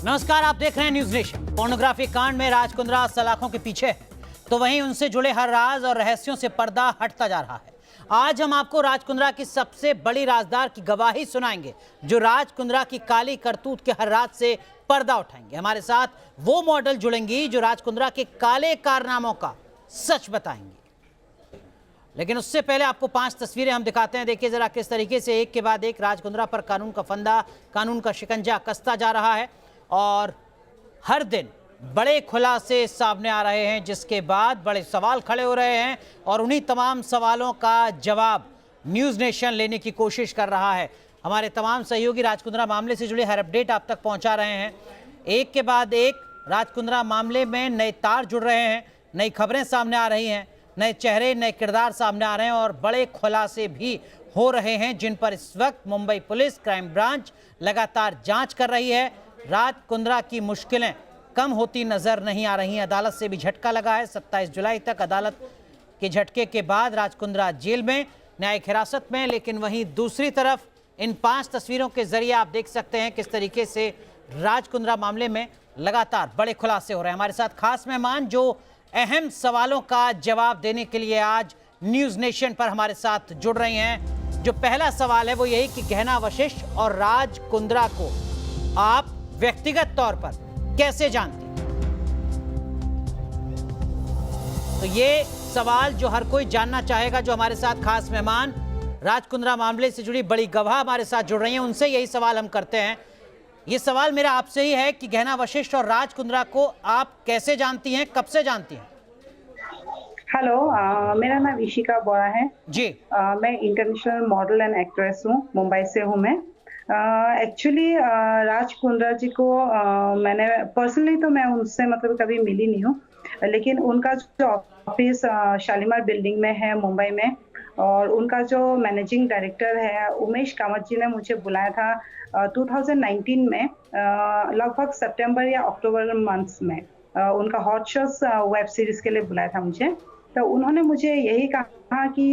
नमस्कार, आप देख रहे हैं न्यूज नेशन। पोर्नोग्राफी कांड में राज कुंद्रा सलाखों के पीछे है, तो वहीं उनसे जुड़े हर राज और रहस्यों से पर्दा हटता जा रहा है। आज हम आपको राज कुंद्रा की सबसे बड़ी राजदार की गवाही सुनाएंगे, जो राज कुंद्रा की काली करतूत के हर राज से पर्दा उठाएंगे। हमारे साथ वो मॉडल जुड़ेंगी जो राज कुंद्रा के काले कारनामों का सच बताएंगी। लेकिन उससे पहले आपको 5 तस्वीरें हम दिखाते हैं। देखिए जरा किस तरीके से एक के बाद एक राज कुंद्रा पर कानून का फंदा, कानून का शिकंजा कसता जा रहा है और हर दिन बड़े खुलासे सामने आ रहे हैं, जिसके बाद बड़े सवाल खड़े हो रहे हैं और उन्हीं तमाम सवालों का जवाब न्यूज़ नेशन लेने की कोशिश कर रहा है। हमारे तमाम सहयोगी राज कुंद्रा मामले से जुड़े हर अपडेट आप तक पहुंचा रहे हैं। एक के बाद एक राज कुंद्रा मामले में नए तार जुड़ रहे हैं, नई खबरें सामने आ रही हैं, नए चेहरे, नए किरदार सामने आ रहे हैं और बड़े खुलासे भी हो रहे हैं, जिन पर इस वक्त मुंबई पुलिस, क्राइम ब्रांच लगातार जांच कर रही है। राज कुंद्रा की मुश्किलें कम होती नजर नहीं आ रही। अदालत से भी झटका लगा है। 27 जुलाई तक अदालत के झटके के बाद राज कुंद्रा जेल में, न्यायिक हिरासत में। लेकिन वहीं दूसरी तरफ इन 5 तस्वीरों के जरिए आप देख सकते हैं किस तरीके से राज कुंद्रा मामले में लगातार बड़े खुलासे हो रहे हैं। हमारे साथ खास मेहमान जो अहम सवालों का जवाब देने के लिए आज न्यूज़ नेशन पर हमारे साथ जुड़ रही हैं। जो पहला सवाल है वो यही कि गहना वशिष्ठ और राज कुंद्रा को आप व्यक्तिगत तौर पर कैसे जानती हैं? तो ये सवाल जो हर कोई जानना चाहेगा। जो हमारे साथ खास मेहमान राज कुंद्रा मामले से जुड़ी बड़ी गवाह हमारे साथ जुड़ रही हैं, उनसे यही सवाल हम करते हैं। ये सवाल मेरा आपसे ही है कि गहना वशिष्ठ और राज कुंद्रा को आप कैसे जानती हैं, कब से जानती हैं? हेलो, मेरा नाम इशिका बोरा है जी। मैं इंटरनेशनल मॉडल एंड एक्ट्रेस हूँ, मुंबई से हूँ मैं। एक्चुअली राज कुंद्रा जी को मैंने पर्सनली तो मैं उनसे मतलब कभी मिली नहीं हूँ, लेकिन उनका जो ऑफिस शालीमार बिल्डिंग में है मुंबई में, और उनका जो मैनेजिंग डायरेक्टर है उमेश कामत जी ने मुझे बुलाया था 2019 में, लगभग सितंबर या अक्टूबर मंथ्स में। उनका हॉट शॉट्स वेब सीरीज के लिए बुलाया था मुझे। तो उन्होंने मुझे यही कहा कि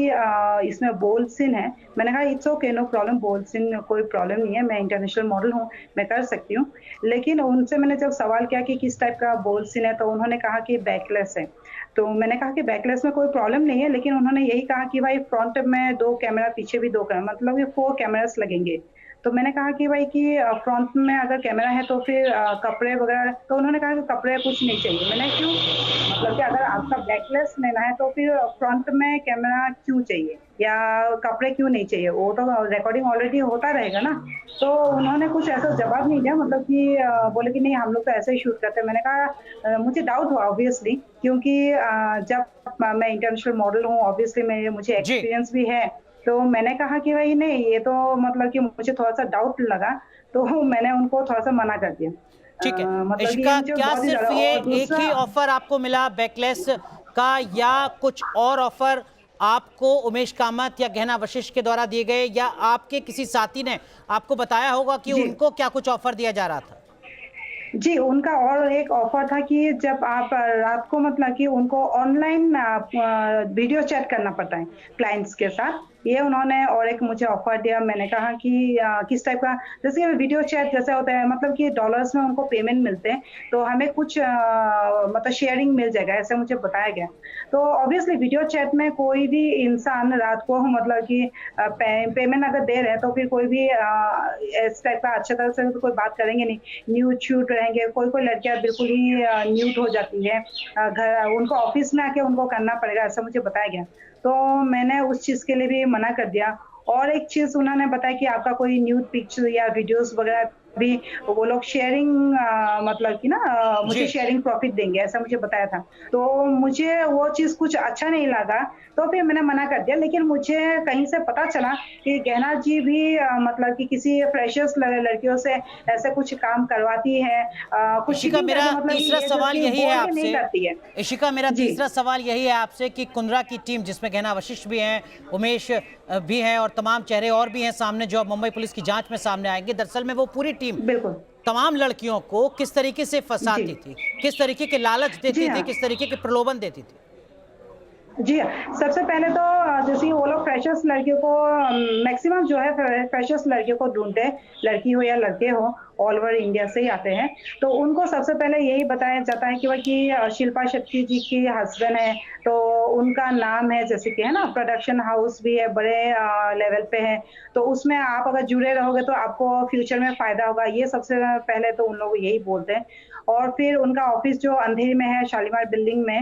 इसमें बोल्ड सीन है। मैंने कहा it's okay, no problem, bold scene कोई प्रॉब्लम नहीं है, मैं इंटरनेशनल मॉडल हूँ, मैं कर सकती हूँ। लेकिन उनसे मैंने जब सवाल किया कि किस टाइप का बोल्ड सीन है, तो उन्होंने कहा कि बैकलेस है। तो मैंने कहा कि बैकलेस में कोई प्रॉब्लम नहीं है, लेकिन उन्होंने यही कहा कि भाई फ्रंट में 2 कैमरा, पीछे भी 2 कैमरा, मतलब ये 4 कैमरास लगेंगे। तो मैंने कहा कि भाई कि फ्रंट में अगर कैमरा है तो फिर कपड़े वगैरह, तो उन्होंने कहा कि कपड़े कुछ नहीं चाहिए। मैंने क्यों, मतलब कि अगर आपका बैकलेस लेना है तो फिर फ्रंट में कैमरा क्यों चाहिए या कपड़े क्यों नहीं चाहिए, वो तो रिकॉर्डिंग ऑलरेडी होता रहेगा ना। तो उन्होंने कुछ ऐसा जवाब नहीं दिया, मतलब कि बोले कि नहीं हम लोग तो ऐसे ही शूट करते हैं। मैंने कहा मुझे डाउट हुआ ऑब्वियसली, क्योंकि जब मैं इंटरनेशनल मॉडल हूँ ऑब्वियसली मुझे एक्सपीरियंस भी है। तो मैंने कहा कि भाई नहीं, ये तो मतलब कि मुझे थोड़ा सा डाउट लगा, तो मैंने उनको थोड़ा सा मना कर दिया। ठीक है। मतलब इशिका, क्या सिर्फ ये एक ही ऑफर आपको मिला बैकलेस का, या कुछ और ऑफर आपको उमेश कामत या गहना वशिष्ठ के द्वारा दिए गए, या आपके किसी साथी ने आपको बताया होगा कि उनको क्या कुछ ऑफर दिया जा रहा था? जी, उनका और एक ऑफर था कि जब आप रात को मतलब कि उनको ऑनलाइन वीडियो चैट करना पड़ता है क्लाइंट्स के साथ, ये उन्होंने और एक मुझे ऑफर दिया। मैंने कहा कि किस टाइप का, जैसे वीडियो चैट जैसे होता है, मतलब कि डॉलर्स में उनको पेमेंट मिलते हैं, तो हमें कुछ मतलब शेयरिंग मिल जाएगा, ऐसे मुझे बताया गया। तो ऑब्वियसली वीडियो चैट में कोई भी इंसान रात को मतलब कि पेमेंट अगर दे रहे हैं तो फिर कोई भी इस टाइप का अच्छी तरह से तो कोई बात करेंगे नहीं, न्यूड शूट रहेंगे। कोई लड़कियां बिल्कुल ही न्यूड हो जाती है, घर उनको ऑफिस में आके उनको करना पड़ेगा, ऐसा मुझे बताया गया। तो मैंने उस चीज के लिए भी मना कर दिया। और एक चीज उन्होंने बताया कि आपका कोई न्यूड पिक्चर या वीडियोस वगैरह भी वो लोग शेयरिंग मतलब कि ना मुझे शेयरिंग प्रॉफिट देंगे, ऐसा मुझे बताया था। तो मुझे वो चीज कुछ अच्छा नहीं लगा, तो फिर मैंने मना कर दिया। लेकिन मुझे कहीं से पता चला कि गहना जी भी मतलब कि किसी फ्रेशर्स लड़कियों से ऐसे कुछ काम करवाती है। इशिका, मेरा तीसरा सवाल यही है आपसे। इशिका, मेरा तीसरा सवाल यही है आपसे कि कुंद्रा की टीम, जिसमें गहना वशिष्ठ भी हैं, उमेश भी हैं और तमाम चेहरे और भी हैं सामने जो अब मुंबई पुलिस की जांच में सामने आएंगे, दरअसल में वो पूरी टीम तमाम लड़कियों को किस तरीके से फंसाती थी, किस तरीके के लालच देती थी, किस तरीके के प्रलोभन देती थी? जी हाँ, सबसे पहले तो जैसे वो लोग फ्रेशर्स लड़कियों को मैक्सिमम जो है फ्रेशर्स लड़कियों को ढूँढते हैं, लड़की हो या लड़के हो, ऑल ओवर इंडिया से ही आते हैं। तो उनको सबसे पहले यही बताया जाता है कि भाई कि शिल्पा शेट्टी जी की हस्बैंड है, तो उनका नाम है जैसे कि है ना प्रोडक्शन हाउस भी है, बड़े लेवल पे है, तो उसमें आप अगर जुड़े रहोगे तो आपको फ्यूचर में फ़ायदा होगा। ये सबसे पहले तो उन लोग यही बोलते हैं। और फिर उनका ऑफिस जो अंधेरी में है शालीमार बिल्डिंग में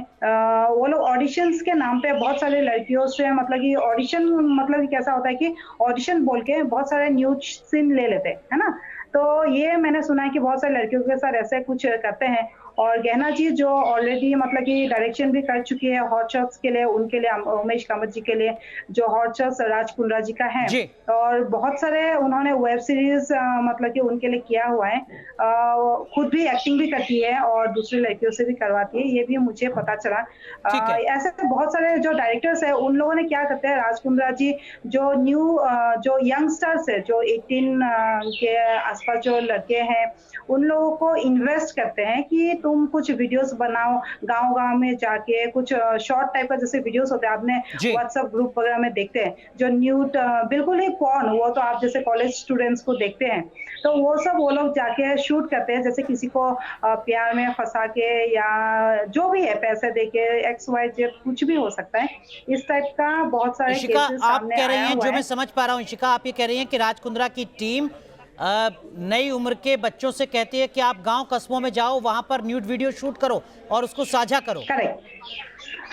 वो लोग ऑडिशंस के नाम पे बहुत सारी लड़कियों से मतलब कि ऑडिशन मतलब कि कैसा होता है कि ऑडिशन बोल के बहुत सारे न्यूज सीन ले लेते हैं है ना। तो ये मैंने सुना है कि बहुत सारी लड़कियों के साथ ऐसे कुछ करते हैं। और गहना जी जो ऑलरेडी मतलब कि डायरेक्शन भी कर चुकी है हॉट शॉट्स के लिए, उनके लिए उमेश कामत जी के लिए जो हॉट शॉट्स राज कुंद्रा जी का है। जी। और बहुत सारे उन्होंने वेब सीरीज मतलब कि उनके लिए किया हुआ है। खुद भी एक्टिंग भी करती है और दूसरी लड़कियों से भी करवाती है, ये भी मुझे पता चला। ठीक है। ऐसे बहुत सारे जो डायरेक्टर्स है उन लोगों ने क्या करते हैं, राज कुंद्रा जी जो न्यू जो यंगस्टर्स है जो 18 के आसपास जो लड़के हैं उन लोगों को इन्वेस्ट करते हैं कि तुम कुछ वीडियोस बनाओ, गांव-गांव में जाके कुछ शॉर्ट टाइप का जैसे वीडियोस होते हैं, आपने जी। व्हाट्सएप ग्रुप वगैरह में देखते हैं, जो न्यूड बिल्कुल ही पॉर्न, वो तो आप जैसे कॉलेज स्टूडेंट्स को देखते हैं, तो वो सब वो लोग जाके शूट करते हैं, जैसे किसी को प्यार में फंसा के या जो भी है पैसे दे के एक्स वाई जेड कुछ भी हो सकता है। इस टाइप का बहुत सारे इशिका, केसेस आप सामने कह रही आया हैं, हुआ जो मैं है। समझ पा रहा हूँ इशिका, आप ये कह रही हैं कि राज कुंद्रा की टीम नई उम्र के बच्चों से कहती है कि आप गांव कस्बों में जाओ, वहां पर न्यूड वीडियो शूट करो और उसको साझा करो। करेक्ट।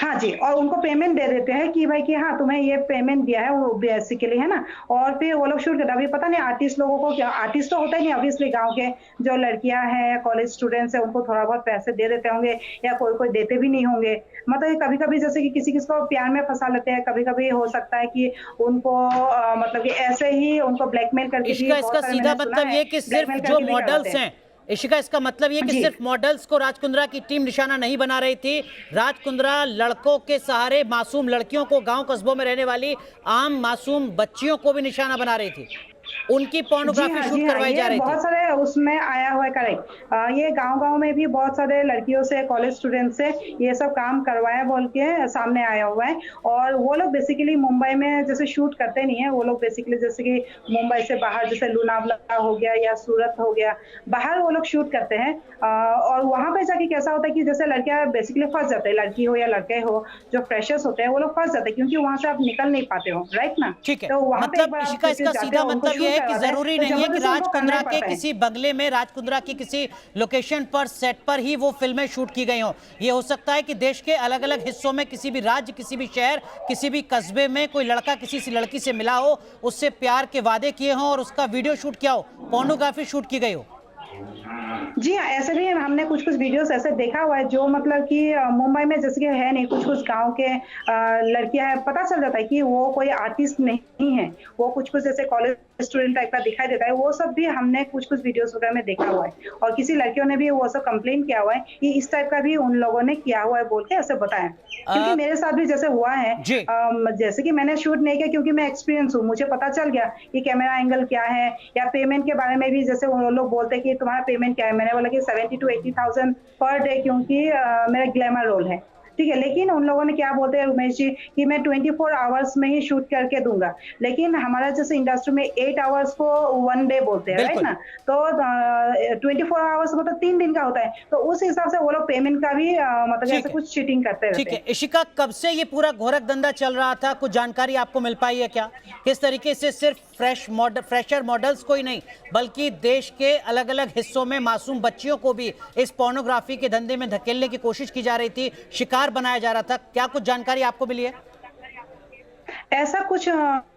हाँ जी, और उनको पेमेंट दे देते हैं कि भाई कि हाँ तुम्हें ये पेमेंट दिया है वो बेसिकली है ना। और फिर वो लोग शूट करते हैं। अभी पता नहीं आर्टिस्ट लोगों को क्या, आर्टिस्ट तो होता ही नहीं ऑब्वियसली, गांव के जो लड़कियां हैं कॉलेज स्टूडेंट्स हैं उनको थोड़ा बहुत पैसे दे देते होंगे या कोई कोई देते भी नहीं होंगे। मतलब कभी कभी जैसे कि किसी किसी को प्यार में फंसा लेते हैं, कभी कभी हो सकता है कि उनको मतलब कि ऐसे ही उनको ब्लैकमेल करके भी इशिका, इसका बहुत सारे सीधा मैंने सुना मतलब है, ये कि सिर्फ ब्लैकमेल जो करके भी करवाते मॉडल्स हैं। हैं, इशिका इसका मतलब ये कि जी सिर्फ मॉडल्स को राज कुंद्रा की टीम निशाना नहीं बना रही थी। राज कुंद्रा लड़कों के सहारे मासूम लड़कियों को, गांव कस्बों में रहने वाली आम मासूम बच्चियों को भी निशाना बना रही थी, उनकी पोर्नोग्राफी जी शूट हाँ, करवाई जा ये रही थी। बहुत सारे उसमें आया हुआ है करेक्ट। ये गांव-गांव में भी बहुत सारे लड़कियों से, कॉलेज स्टूडेंट से ये सब काम करवाया बोल के सामने आया हुआ है। और वो लोग बेसिकली मुंबई में जैसे शूट करते नहीं है, वो लोग बेसिकली जैसे कि मुंबई से बाहर जैसे लोनावला हो गया या सूरत हो गया, बाहर वो लोग शूट करते हैं। और वहाँ पे जाके कैसा होता है कि जैसे लड़कियाँ बेसिकली फँस जाते हैं, लड़की हो या लड़के हो, जो फ्रेशर्स होते हैं वो लोग फँस जाते हैं क्योंकि वहाँ से आप निकल नहीं पाते हो, राइट ना? ठीक है, तो वहाँ पे एक मतलब बार आप इशिका, जैसे इसका जाते सीधा हो, उनको मतलब यह शूट है कि करवाते हैं, जरूरी तो नहीं है कि जबरदस्ती राज उनको करना कुंद्रा ही के पड़ता है। किसी बंगले में, राज कुंद्रा की किसी लोकेशन पर, सेट पर ही वो फिल्में शूट की गई हों। ये हो सकता है कि देश के अलग अलग हिस्सों में, किसी भी राज्य, किसी भी शहर, किसी भी कस्बे में कोई लड़का किसी सी लड़की से मिला हो, उससे प्यार के वादे किए हों और उसका वीडियो शूट किया हो, पोर्नोग्राफी शूट की गई हो। जी हाँ, ऐसे भी हमने कुछ-कुछ वीडियोज़ ऐसे देखा हुआ है जो मतलब कि मुंबई में जैसे कि है नहीं, कुछ-कुछ गाँव के लड़कियाँ हैं, पता चल जाता है कि वो कोई आर्टिस्ट नहीं है। वो कुछ-कुछ जैसे कॉलेज स्टूडेंट टाइप का दिखाई देता है, वो सब भी हमने कुछ-कुछ वीडियोज़ वगैरह में देखा हुआ है। और किसी लड़कियों ने भी वो सब कंप्लेन किया हुआ है कि इस टाइप का भी उन लोगों ने किया हुआ है बोल के ऐसे बताया। क्योंकि अ, मेरे साथ भी जैसे हुआ है जी। जैसे कि मैंने शूट नहीं किया क्योंकि मैं एक्सपीरियंस हूँ, मुझे पता चल गया कि कैमरा एंगल क्या है या पेमेंट के बारे में भी जैसे वो लोग बोलते हैं कि तुम्हारा पेमेंट क्या है? मैंने बोला कि 70 टू 80,000 पर डे क्योंकि मेरा ग्लैमर रोल है। ठीक है, लेकिन उन लोगों ने क्या बोलते हैं उमेश जी कि मैं 24 आवर्स में ही शूट करके दूँगा। लेकिन हमारा जैसे इंडस्ट्री में 8 आवर्स को 1 डे बोलते हैं, राइट बिल्कुल। ना? तो 24 आवर्स मतलब 3 दिन का होता है। तो उस हिसाब से वो लोग पेमेंट का भी मतलब ठीक ऐसे है। कुछ चीटिंग करते ठीक रहते है, हैं। इशिका, कब से ये पूरा घोरक धंधा चल रहा था? कुछ जानकारी आपको मिल पाई है क्या? किस तरीके से सिर्फ फ्रेशर मॉडल्स को ही नहीं, बल्कि देश के अलग अलग हिस्सों में मासूम बच्चियों को भी इस पोर्नोग्राफी के धंधे में धकेलने की कोशिश की जा रही थी, शिकार बनाया जा रहा था? क्या कुछ जानकारी आपको मिली है? ऐसा कुछ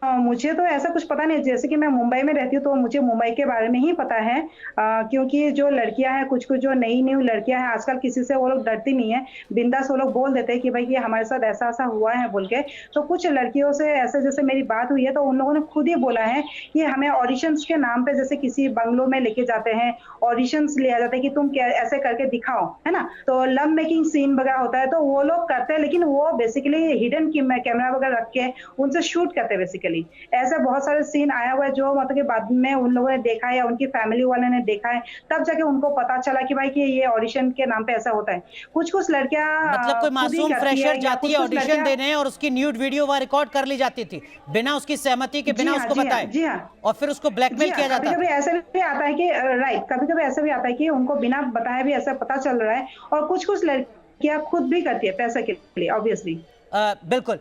मुझे तो ऐसा कुछ पता नहीं, जैसे कि मैं मुंबई में रहती हूँ, तो मुझे मुंबई के बारे में ही पता है। क्योंकि जो लड़कियाँ हैं, कुछ-कुछ जो नई-न्यू लड़कियाँ हैं, आजकल किसी से वो लोग डरती नहीं है। बिंदास वो लोग बोल देते हैं कि, "भई, ये हमारे साथ ऐसा-ऐसा हुआ है," बोल के। तो कुछ लड़कियों से ऐसे जैसे मेरी बात हुई है, तो उन लोगों ने खुद ही बोला है कि हमें ऑडिशंस के नाम पे जैसे किसी बंगलों में लेके जाते हैं, ऑडिशंस लिया जाता है कि तुम क्या ऐसे करके दिखाओ, है ना? तो लव मेकिंग सीन वगैरह होता है, तो वो लोग करते हैं, लेकिन वो बेसिकली हिडन कैमरा वगैरह रख के उनसे शूट करते हैं बेसिकली। ऐसे बहुत सारे सीन आया हुआ है जो मतलब कि बाद में उन लोगों ने देखा है या उनकी फैमिली वाले ने देखा है, तब जाके उनको पता चला कि भाई कि ये ऑडिशन के नाम पे ऐसा होता है। कुछ-कुछ लड़कियाँ मतलब कोई खुद ही मासूम करती फ्रेशर है या जाती है कुछ-कुछ ऑडिशन लड़कियाँ। देने और उसकी न्यूड वीडियो वहां रिकॉर्ड कर ली जाती थी बिना उसकी सहमति के, जी बिना हाँ, उसको जी हाँ, बताए, जी हाँ। और फिर उसको जी ब्लैकमेल हाँ, किया जाता कभी-कभी था। ऐसा भी आता है कि राइट, कभी-कभी ऐसा भी आता है कि उनको बिना बताए भी ऐसा पता चल रहा है और कुछ-कुछ लड़कियाँ खुद भी करती है पैसे के लिए ऑब्वियसली। बिल्कुल।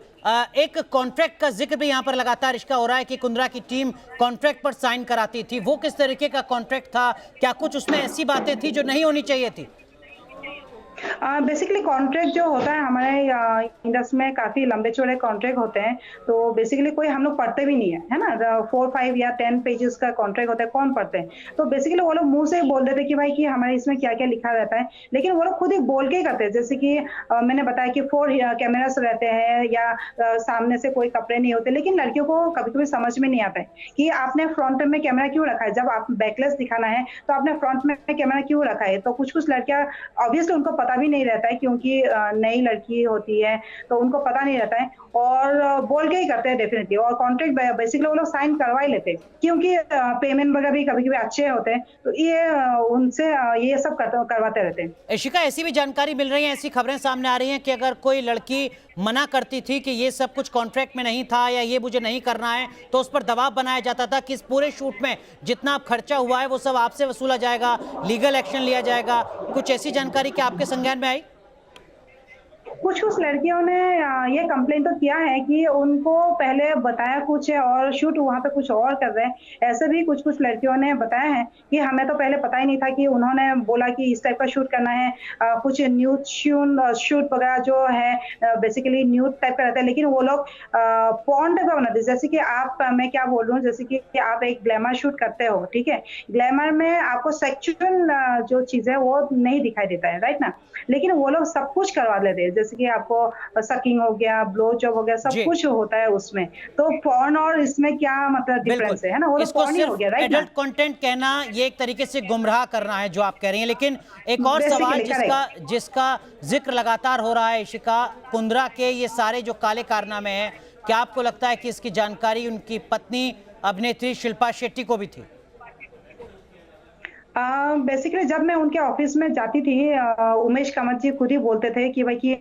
एक कॉन्ट्रैक्ट का जिक्र भी यहाँ पर लगातार इश्का हो रहा है कि कुंद्रा की टीम कॉन्ट्रैक्ट पर साइन कराती थी। वो किस तरीके का कॉन्ट्रैक्ट था? क्या कुछ उसमें ऐसी बातें थी जो नहीं होनी चाहिए थी? बेसिकली कॉन्ट्रैक्ट जो होता है हमारे इंडस्ट्री में काफ़ी लंबे-चौड़े कॉन्ट्रैक्ट होते हैं, तो बेसिकली कोई हम लोग पढ़ते भी नहीं है ना? 4, 5 या 10 पेजेज़ का कॉन्ट्रैक्ट होता है, कौन पढ़ते हैं? तो बेसिकली वो लोग मुँह से ही बोल देते हैं कि भाई कि हमारे इसमें क्या-क्या लिखा रहता है, लेकिन वो लोग खुद ही बोल के ही करते हैं। जैसे कि मैंने बताया कि 4 कैमरास रहते हैं या सामने से कोई कपड़े नहीं होते, लेकिन लड़कियों को कभी-कभी समझ में नहीं आता है कि आपने फ्रंट में कैमरा क्यों रखा है? जब आप बैकलेस दिखाना है, तो आपने फ्रंट में कैमरा क्यों रखा है? तो कुछ-कुछ लड़कियाँ ऑब्वियसली उनको पता भी नहीं रहता है क्योंकि नई लड़की होती है, तो उनको पता नहीं रहता है और बोल के ही करते हैं डेफिनिटली और कॉन्ट्रैक्ट बेसिकली वो लोग साइन करवा ही लेते हैं क्योंकि पेमेंट वगैरह भी कभी-कभी अच्छे होते हैं, तो ये उनसे ये सब करवाते रहते हैं। इशिका, ऐसी भी जानकारी मिल रही है, ऐसी खबरें सामने आ रही हैं कि अगर कोई लड़की मना करती थी कि ये सब कुछ कॉन्ट्रैक्ट में नहीं था या ये मुझे नहीं करना है, तो उस पर दबाव बनाया जाता था कि इस पूरे शूट में जितना आप खर्चा हुआ है वो सब आपसे वसूला जाएगा, लीगल एक्शन लिया जाएगा। कुछ ऐसी जानकारी क्या आपके संज्ञान में आई? कुछ-कुछ लड़कियों ने ये कंप्लेन तो किया है कि उनको पहले बताया कुछ है और शूट वहाँ पे कुछ और कर रहे हैं। ऐसे भी कुछ-कुछ लड़कियों ने बताया है कि हमें तो पहले पता ही नहीं था कि उन्होंने बोला कि इस टाइप का शूट करना है। कुछ न्यूड शूट वगैरह जो है बेसिकली न्यूड टाइप का रहता है, लेकिन वो लोग पॉर्न टाइप का बनाते हैं। जैसे कि मैं क्या बोल रही हूँ, जैसे कि आप एक ग्लैमर शूट करते हो, ठीक है? ग्लैमर में आपको सेक्सुअल जो चीज़ है वो नहीं दिखाई देता है, राइट ना? लेकिन वो लोग सब कुछ करवा लेते हैं, जैसे कि आपको सकिंग हो गया, ब्लो जॉब हो गया, सब जी, कुछ होता है उसमें। तो पॉर्न और इसमें क्या मतलब बिल्कुल। डिफरेंस है ना? वो तो इसको पॉर्न ही हो सिर्फ गया, राइट ना? एडल्ट कंटेंट कहना ये एक तरीके से गुमराह करना है जो आप कह रही हैं। लेकिन एक और सवाल बेसिकली जिसका करेक्ट। जिसका जिक्र लगातार हो रहा है इशिका, कुंद्रा के ये सारे जो काले कारनामे हैं, क्या आपको लगता है कि इसकी जानकारी उनकी पत्नी अभिनेत्री शिल्पा शेट्टी को भी थी? बेसिकली जब मैं उनके ऑफिस में जाती थी उमेश कामत जी खुद ही बोलते थे कि भाई कि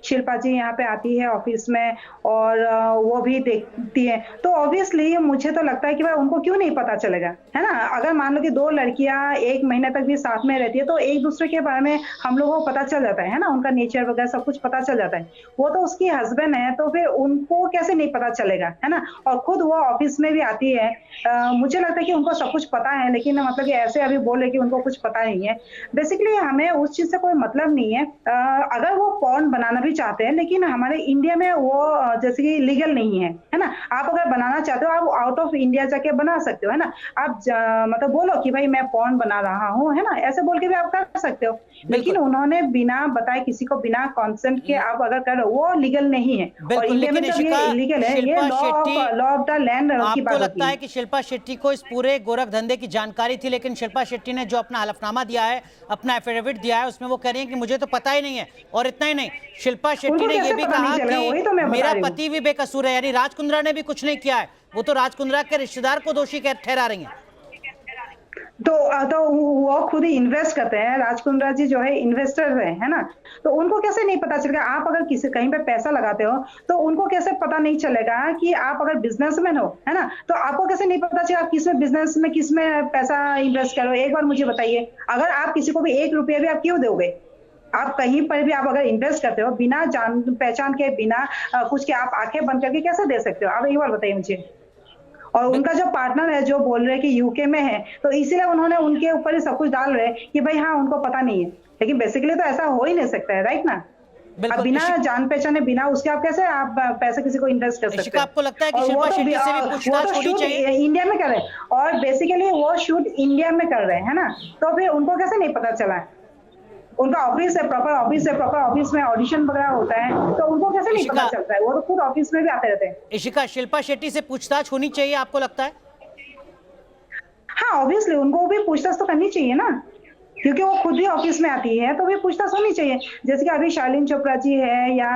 शिल्पा जी यहाँ पे आती है ऑफिस में और वो भी देखती है, तो ऑब्वियसली मुझे तो लगता है कि भाई उनको क्यों नहीं पता चलेगा, है ना? अगर मान लो कि 2 लड़कियां 1 महीने तक भी साथ में रहती है तो एक दूसरे के बारे में हम लोगों को पता चल जाता है ना? उनका नेचर वगैरह सब कुछ पता चल जाता है। वो तो उसकी हस्बैंड है तो फिर उनको कैसे नहीं पता चलेगा, है ना? और खुद वो ऑफिस में भी आती है। मुझे लगता है कि उनको सब कुछ पता है, लेकिन मतलब कि ऐसे अभी बोल रहे कि उनको कुछ पता नहीं है। बेसिकली हमें उस चीज़ से कोई मतलब नहीं है। अगर वो पॉर्न बनाना भी चाहते हैं, लेकिन हमारे इंडिया में वो जैसे कि लीगल नहीं है ना? आप अगर बनाना चाहते हो, आप आउट ऑफ इंडिया जाके बना सकते हो, है ना? आप मतलब बोलो कि भाई मैं पॉर्न बना रहा हूँ, है ना? ऐसे बोल के भी आप कर सकते हो। लेकिन उन्होंने बिना बताए किसी को बिना कंसेंट के आप अगर कर रहे हो, वो लीगल नहीं है। और बिल्कुल। इंडिया में लेकिन जब ये इशिका, इलीगल है, ये Shilpa Shetty, law of the land की आपको बात लगता होती है है। कि शिल्पा शेट्टी को इस पूरे गोरख धंधे की जानकारी थी, लेकिन शिल्पा शेट्टी ने जो अपना हलफनामा दिया है, अपना एफिडेविट दिया है, उसमें वो कह रही है कि मुझे तो पता ही नहीं है। और इतना ही नहीं, शिल्पा शेट्टी उनको ने यह कैसे भी पता कहा नहीं चल रहा है? वही तो मैं कि बता मेरा रही हूँ। पति भी बेकसूर है, यानी राज कुंद्रा ने भी कुछ नहीं किया है। वो तो राज कुंद्रा के रिश्तेदार को दोषी ठहरा रही हैं। तो वो खुद ही इन्वेस्ट करते हैं, राज कुंद्रा जी जो है इन्वेस्टर है ना? तो उनको कैसे नहीं पता चलेगा? आप अगर किसी कहीं पे पैसा लगाते हो, तो उनको कैसे पता नहीं चलेगा कि आप अगर बिज़नेसमैन हो, है ना? तो आपको कैसे नहीं पता चलेगा आप किसमें बिज़नेस में किसमें पैसा इन्वेस्ट करो? एक बार मुझे बताइए, अगर आप किसी को भी 1 रुपया भी आप क्यों दोगे? आप कहीं पर भी आप अगर इन्वेस्ट करते हो, बिना जान पहचान के, बिना कुछ के आप आँखें बंद करके कैसे दे सकते हो? आप एक बार बताइए मुझे। और उनका जो पार्टनर है जो बोल रहे हैं कि यूके में है, तो इसीलिए उन्होंने उनके ऊपर ही सब कुछ डाल रहे हैं कि भाई हाँ, उनको पता नहीं है। लेकिन बेसिकली तो ऐसा हो ही नहीं सकता है, राइट ना? अब बिल्कुल। बिना जान पहचाने, बिना उसके आप कैसे आप पैसे किसी को इन्वेस्ट कर सकते इशिका, हो? आपको लगता है कि और शिल्पा वो शेट्टी से भी तो पूछताछ होनी शूट चाहिए? इंडिया में कर रहे हैं और बेसिकली वो शूट इंडिया में कर रहे हैं, है ना? तो फिर उनको कैसे नहीं पता चला? उनका ऑफिस है, प्रॉपर ऑफिस में ऑडिशन वगैरह होता है, तो उनको कैसे नहीं पता इशिका, चलता है? वो तो खुद ऑफिस में भी आते रहते हैं। इशिका, शिल्पा शेट्टी से पूछताछ होनी चाहिए, आपको लगता है? हाँ, ऑब्वियसली उनको भी पूछताछ तो करनी चाहिए ना। क्योंकि वो खुद भी ऑफिस में आती है तो भी पूछताछ होनी चाहिए। जैसे कि अभी शालीन चोपड़ा जी है या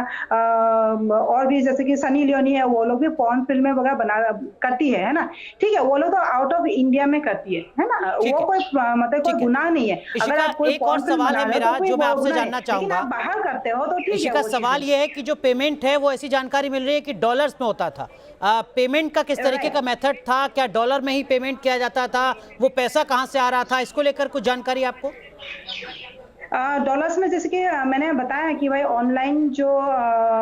और भी जैसे कि सनी लियोनी है, वो लोग भी पॉर्न फिल्में वगैरह बना करती है ना? ठीक है, वो लोग तो आउट ऑफ इंडिया में करती है ना? ठीक वो है, कोई मतलब कोई ठीक है। गुनाह नहीं है। अगर इशिका, आप कोई एक और पॉर्न फिल्म सवाल बना है रहे हो मेरा तो कोई जो मैं वो आपसे गुनाह है। जानना लेकिन चाहूंगा। आप बाहर करते हो तो ठीक है इशिका, वो सवाल चीज़ें। ये है कि जो पेमेंट है वो ऐसी जानकारी मिल रही है कि डॉलर्स में होता था। पेमेंट का किस तरीके का मेथड था? क्या डॉलर में ही पेमेंट किया जाता था? वो पैसा कहाँ से आ रहा था? इसको लेकर कुछ जानकारी आपको? डॉलर्स में जैसे कि मैंने बताया कि भाई ऑनलाइन जो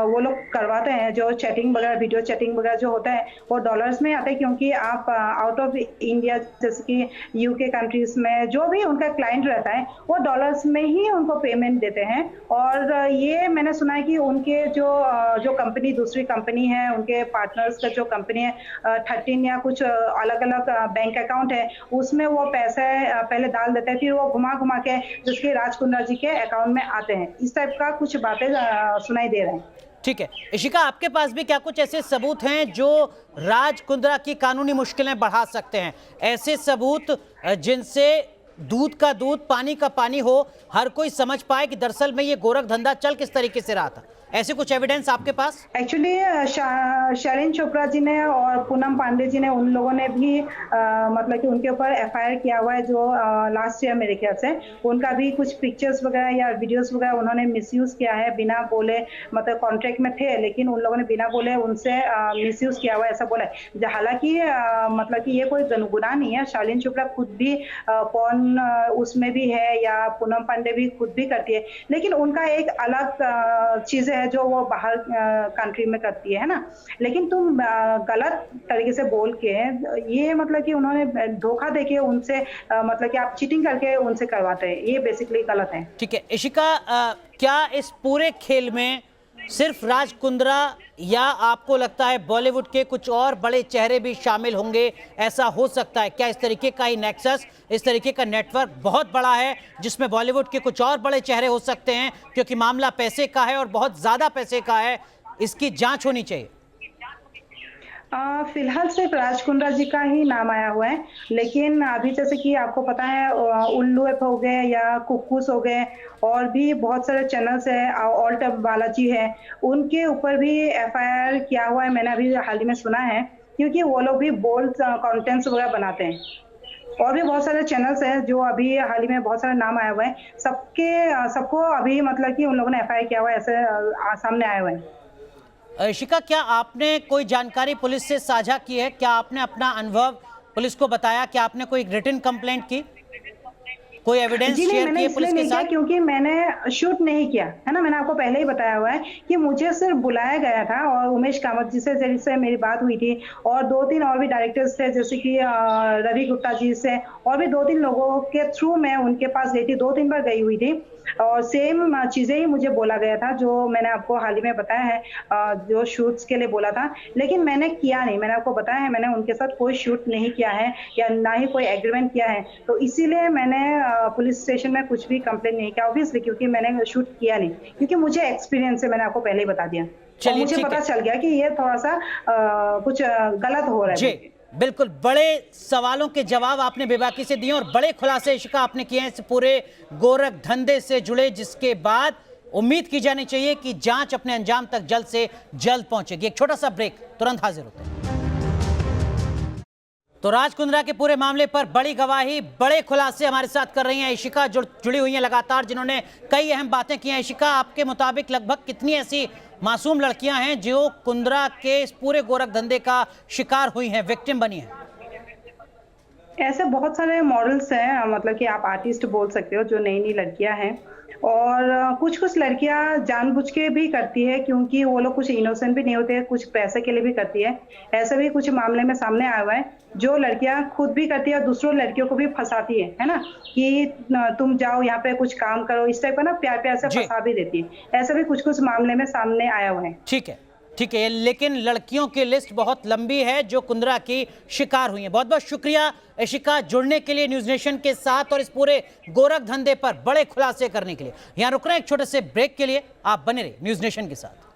वो लोग करवाते हैं, जो चैटिंग वगैरह, वीडियो चैटिंग वगैरह जो होता है, वो डॉलर्स में आता है क्योंकि आप आउट ऑफ इंडिया जैसे कि यूके कंट्रीज में जो भी उनका क्लाइंट रहता है, वो डॉलर्स में ही उनको पेमेंट देते हैं। और ये मैंने सुना है कि उनके जो कंपनी, दूसरी कंपनी है, उनके पार्टनर्स का जो कंपनी है, 13 या कुछ अलग-अलग बैंक अकाउंट है, उसमें वो पैसे पहले डाल देते हैं, फिर वो घुमा-घुमा के जिसके राज कुंद्रा जी के अकाउंट में आते हैं। इस टाइप का कुछ बातें सुनाई दे रहे हैं। ठीक है। इशिका, आपके पास भी क्या कुछ ऐसे सबूत हैं जो राज कुंद्रा की कानूनी मुश्किलें बढ़ा सकते हैं? ऐसे सबूत जिनसे दूध का दूध, पानी का पानी हो, हर कोई समझ पाए कि दरअसल में ये गोरख धंधा चल किस तरीके से रहा था। ऐसे कुछ एविडेंस आपके पास? एक्चुअली शालीन चोपड़ा जी ने और पूनम पांडे जी ने, उन लोगों ने भी मतलब कि उनके ऊपर एफआईआर किया हुआ है जो लास्ट ईयर मेरे ख्याल से। उनका भी कुछ पिक्चर्स वगैरह या वीडियोस वगैरह उन्होंने मिसयूज किया है, बिना बोले, मतलब कॉन्ट्रैक्ट में थे लेकिन उन लोगों ने बिना बोले उनसे मिसयूज किया हुआ है, ऐसा बोला है। हालांकि मतलब कि ये कोई गुनाह नहीं है। शालीन चोपड़ा खुद भी पॉर्न उसमें भी है, या पूनम पांडे भी खुद भी करती है, लेकिन उनका एक अलग चीजें है जो वो बाहर कंट्री में करती है ना। लेकिन तुम गलत तरीके से बोल के, ये मतलब कि उन्होंने धोखा देके उनसे मतलब कि आप चीटिंग करके उनसे करवाते हैं, ये बेसिकली गलत है। ठीक है। इशिका, क्या इस पूरे खेल में सिर्फ राज कुंद्रा या आपको लगता है बॉलीवुड के कुछ और बड़े चेहरे भी शामिल होंगे? ऐसा हो सकता है क्या? इस तरीके का ही नेक्सस, इस तरीके का नेटवर्क बहुत बड़ा है जिसमें बॉलीवुड के कुछ और बड़े चेहरे हो सकते हैं, क्योंकि मामला पैसे का है और बहुत ज्यादा पैसे का है। इसकी जांच होनी चाहिए। फिलहाल सिर्फ राज कुंद्रा जी का ही नाम आया हुआ है, लेकिन अभी जैसे कि आपको पता है उल्लू ऐप हो गए या कुक्कूस हो गए, और भी बहुत सारे चैनल्स है, ऑल्ट बालाजी है, उनके ऊपर भी एफआईआर किया हुआ है। मैंने अभी हाल ही में सुना है, क्योंकि वो लोग भी बोल्ड कंटेंट्स वगैरह बनाते हैं। और भी बहुत सारे चैनल्स हैं जो अभी हाल ही में बहुत सारे नाम आए हुए हैं, सबको अभी मतलब कि उन लोगों ने एफआईआर किया हुआ है, ऐसे सामने आए हुए हैं। इशिका, क्या आपने कोई जानकारी पुलिस से साझा की है? क्या आपने अपना अनुभव पुलिस को बताया? क्या आपने कोई रिटन कंप्लेंट की, कोई एविडेंस जी नहीं, शेयर मैंने किए इसलिए पुलिस के नहीं किया साथ? क्योंकि मैंने शूट नहीं किया है ना। मैंने आपको पहले ही बताया हुआ है कि मुझे सिर्फ बुलाया गया था, और उमेश कामत जी से जिससे मेरी बात हुई थी, और 2-3 और भी डायरेक्टर्स थे जैसे कि रवि गुप्ता जी से, और भी 2-3 लोगों के थ्रू मैं उनके पास गई थी, 2-3 बार गई हुई थी, और सेम चीजें ही मुझे बोला गया था जो मैंने आपको हाल ही में बताया है, जो शूट्स के लिए बोला था। लेकिन मैंने किया नहीं, मैंने आपको बताया है, मैंने उनके साथ कोई शूट नहीं किया है या ना ही कोई एग्रीमेंट किया है, तो इसीलिए मैंने पुलिस स्टेशन में कुछ भी कंप्लेंट नहीं किया, ऑब्वियसली, क्योंकि मैंने शूट किया नहीं, क्योंकि मुझे एक्सपीरियंस है, मैंने आपको पहले ही बता दिया। और मुझे पता चल गया कि ये थोड़ा सा कुछ गलत हो रहा है। बिल्कुल, बड़े सवालों के जवाब आपने बेबाकी से दिए और बड़े खुलासे इशिका आपने किए हैं इस पूरे गोरख धंधे से जुड़े, जिसके बाद उम्मीद की जानी चाहिए कि जांच अपने अंजाम तक जल्द से जल्द पहुंचेगी। एक छोटा सा ब्रेक, तुरंत हाजिर होते हैं। तो राज कुंद्रा के पूरे मामले पर बड़ी गवाही, बड़े खुलासे हमारे साथ कर रही हैं इशिका, जुड़ी हुई हैं लगातार, जिन्होंने कई अहम बातें की हैं। इशिका, आपके मुताबिक लगभग कितनी ऐसी मासूम लड़कियां हैं जो कुंद्रा के इस पूरे गोरख धंधे का शिकार हुई हैं, विक्टिम बनी हैं? ऐसे बहुत सारे मॉडल्स हैं, मतलब कि आप आर्टिस्ट बोल सकते हो, जो नई नई लड़कियां हैं, और कुछ कुछ लड़कियां जानबूझ के भी करती है, क्योंकि वो लोग कुछ इनोसेंट भी नहीं होते, कुछ पैसे के लिए भी करती है। ऐसे भी कुछ मामले में सामने आया हुआ है, जो लड़कियां खुद भी करती है और दूसरों लड़कियों को भी फंसाती है ना, कि तुम जाओ यहाँ पे कुछ काम करो, इस टाइप का ना प्यार प्यार से फंसा भी देती है। ऐसे भी कुछ कुछ मामले में सामने आया हुआ है। ठीक है, ठीक है, लेकिन लड़कियों की लिस्ट बहुत लंबी है जो कुंद्रा की शिकार हुई है। बहुत बहुत शुक्रिया इशिका, जुड़ने के लिए न्यूज़ नेशन के साथ और इस पूरे गोरख धंधे पर बड़े खुलासे करने के लिए। यहां रुक रहे हैं एक छोटे से ब्रेक के लिए, आप बने रहिए न्यूज़ नेशन के साथ।